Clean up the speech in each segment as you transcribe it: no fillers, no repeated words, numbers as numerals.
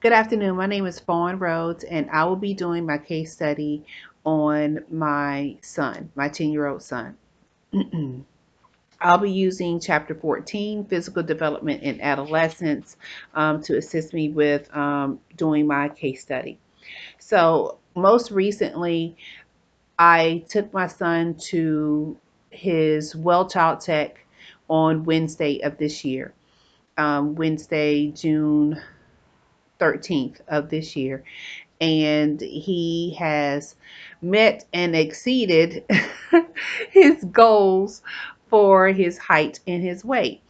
Good afternoon. My name is Fawn Rhodes, and I will be doing my case study on my son, my 10-year-old son. I'll be using Chapter 14, Physical Development in Adolescence, to assist me with doing my case study. So, most recently, I took my son to his well child tech on Wednesday of this year, Wednesday, June 13th of this year, and he has met and exceeded his goals for his height and his weight.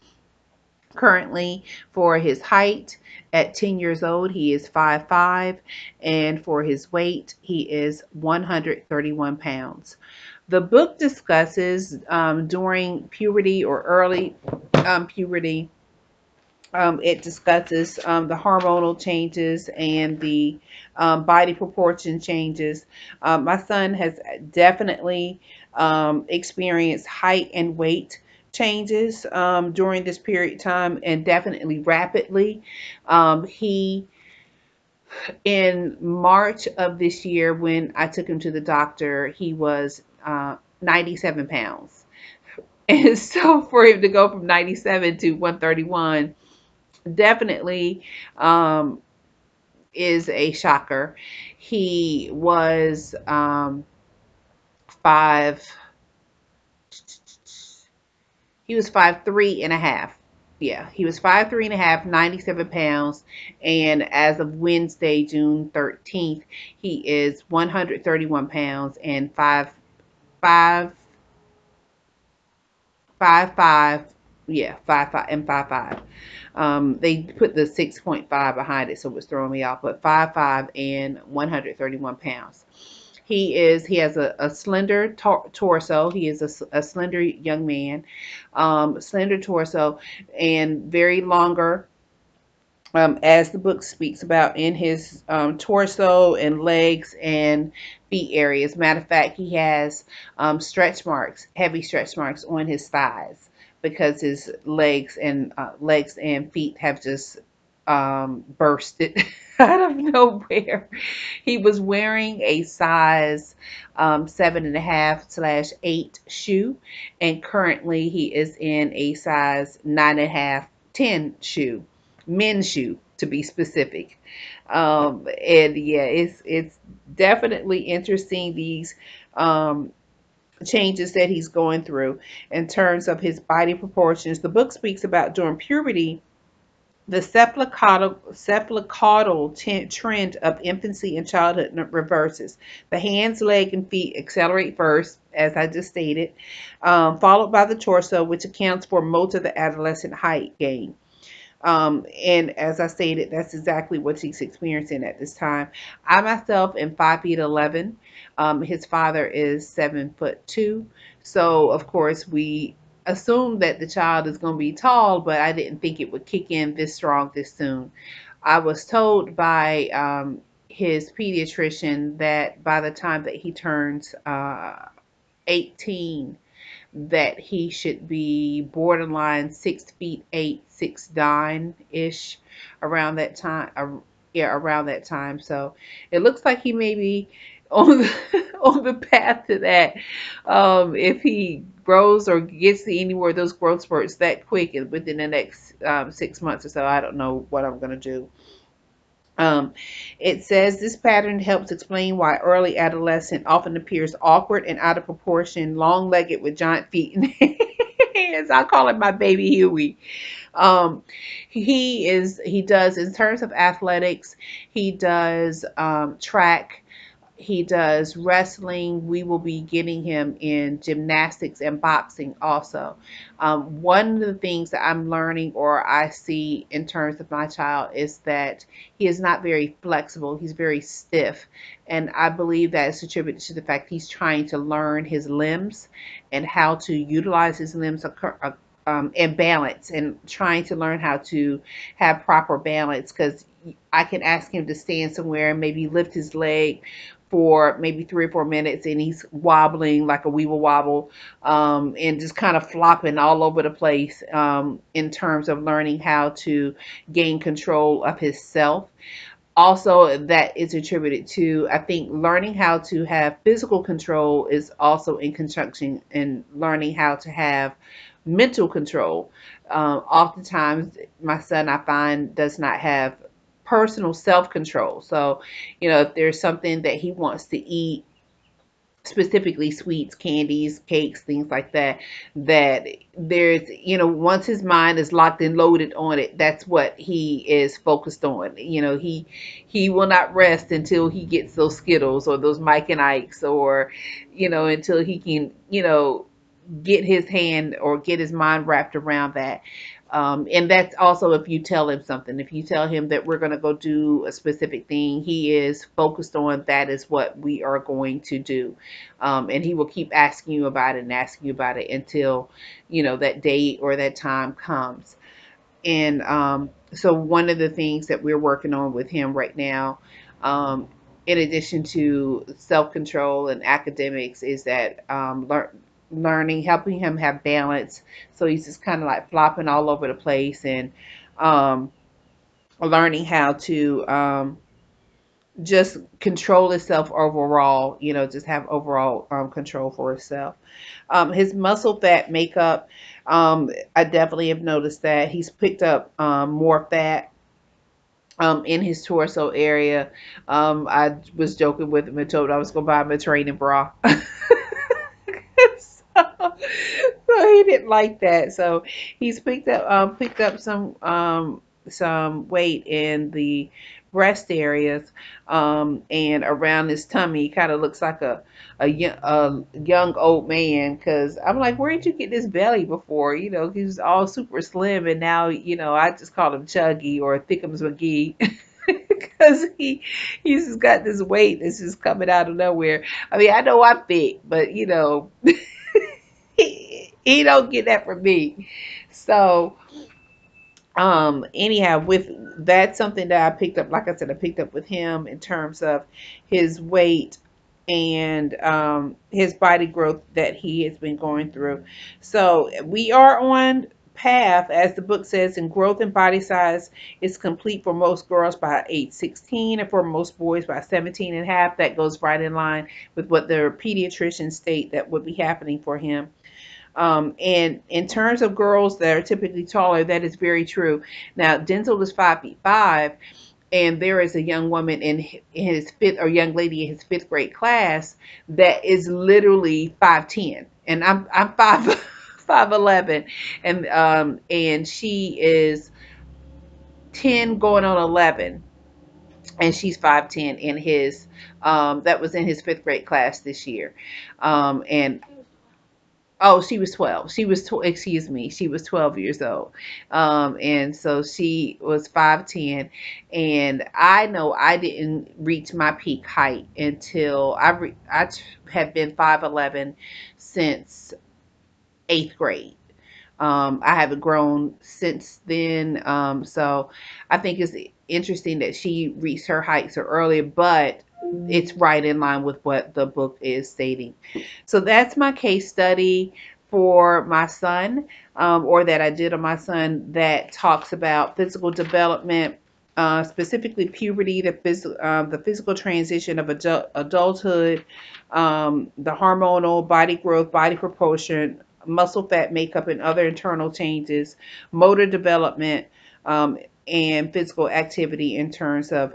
Currently, for his height at 10 years old, he is 5'5", and for his weight, he is 131 pounds. The book discusses during puberty or early puberty. It discusses the hormonal changes and the body proportion changes. My son has definitely experienced height and weight changes during this period of time, and definitely rapidly. He In March of this year, when I took him to the doctor, he was 97 pounds. And so for him to go from 97 to 131 definitely is a shocker. He was five. He was 5'3" and a half. Yeah, he was 5'3" and a half, 97 pounds, and as of Wednesday, June 13th, he is 131 pounds and five five five. Yeah, 5'5" and 5'5". They put the 6.5 behind it, so it was throwing me off. But 5'5" and 131 pounds. He has a slender torso. He is a slender young man, slender torso, and very longer. As the book speaks about in his torso and legs and feet areas. Matter of fact, he has stretch marks, heavy stretch marks on his thighs because his legs and feet have just bursted out of nowhere. He was wearing a size 7.5/8 shoe, and currently he is in a size 9.5/10 shoe, men's shoe to be specific. And yeah, it's definitely interesting, these changes that he's going through in terms of his body proportions. The book speaks about during puberty, the cephalocaudal trend of infancy and childhood reverses. The hands, leg, and feet accelerate first, as I just stated, followed by the torso, which accounts for most of the adolescent height gain. And as I stated, that's exactly what he's experiencing at this time. I myself am 5'11". His father is 7'2". So of course we assumed that the child is going to be tall, but I didn't think it would kick in this strong this soon. I was told by his pediatrician that by the time that he turns 18, that he should be borderline 6'8", 6'9" ish around that time. Yeah, around that time. So it looks like he may be on the, on the path to that. If he grows or gets to any more of those growth spurts that quick within the next 6 months or so, I don't know what I'm going to do. Um, it says this pattern helps explain why early adolescent often appears awkward and out of proportion, long-legged with giant feet and hands. I call him my baby Huey. Um, he does, in terms of athletics, he does track, he does wrestling. We will be getting him in gymnastics and boxing also. One of the things that I'm learning or I see in terms of my child is that he is not very flexible. He's very stiff. And I believe that is attributed to the fact he's trying to learn his limbs and how to utilize his limbs and balance, and trying to learn how to have proper balance, because I can ask him to stand somewhere and maybe lift his leg for maybe 3 or 4 minutes, and he's wobbling like a weeble wobble, and just kind of flopping all over the place, in terms of learning how to gain control of his self. Also, that is attributed to, I think, learning how to have physical control is also in conjunction in learning how to have mental control. Oftentimes, my son, I find, does not have personal self control. So, if there's something that he wants to eat, specifically sweets, candies, cakes, things like that, that there's, once his mind is locked and loaded on it, that's what he is focused on. He will not rest until he gets those Skittles or those Mike and Ikes, or until he can, get his hand or get his mind wrapped around that. And that's also if you tell him something. If you tell him that we're going to go do a specific thing, he is focused on that is what we are going to do. And he will keep asking you about it and asking you about it until, that date or that time comes. And so one of the things that we're working on with him right now, in addition to self-control and academics, is that learning, helping him have balance. So he's just kind of like flopping all over the place, and um, learning how to just control himself overall, just have overall control for himself. His muscle fat makeup, I definitely have noticed that he's picked up more fat in his torso area. I was joking with him and told him I was going to buy him a training bra. So he didn't like that. So he's picked up some weight in the breast areas, and around his tummy. He kind of looks like a young old man. Because I'm like, where did you get this belly before? He was all super slim, and now I just call him Chuggy or Thickums McGee. Because he's just got this weight that's just coming out of nowhere. I mean, I know I'm thick, but he don't get that from me. So anyhow, with that's something that I picked up. Like I said, I picked up with him in terms of his weight and his body growth that he has been going through. So we are on path, as the book says, and growth in body size is complete for most girls by age 16, and for most boys by 17 and a half. That goes right in line with what the pediatricians state that would be happening for him. And in terms of girls that are typically taller, that is very true. Now, Denzel is 5'5", and there is a young woman in his fifth, or young lady in his fifth grade class, that is literally 5'10", and I'm 5'11", and she is 10 going on 11, and she's 5'10", in his that was in his fifth grade class this year. And Oh, she was 12. Excuse me, she was 12 years old. And so she was 5'10". And I know I didn't reach my peak height until I have been 5'11" since eighth grade. I haven't grown since then. So I think it's interesting that she reached her height so early, but it's right in line with what the book is stating. So that's my case study for my son, or that I did on my son, that talks about physical development, specifically puberty, the physical transition of adulthood, the hormonal, body growth, body proportion, muscle fat makeup, and other internal changes, motor development, and physical activity in terms of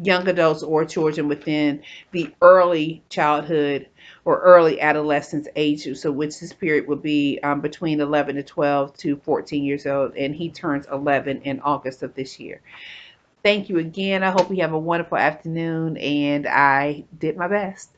young adults or children within the early childhood or early adolescence age. So which this period would be between 11 to 12 to 14 years old, and he turns 11 in August of this year. Thank you again. I hope you have a wonderful afternoon, and I did my best.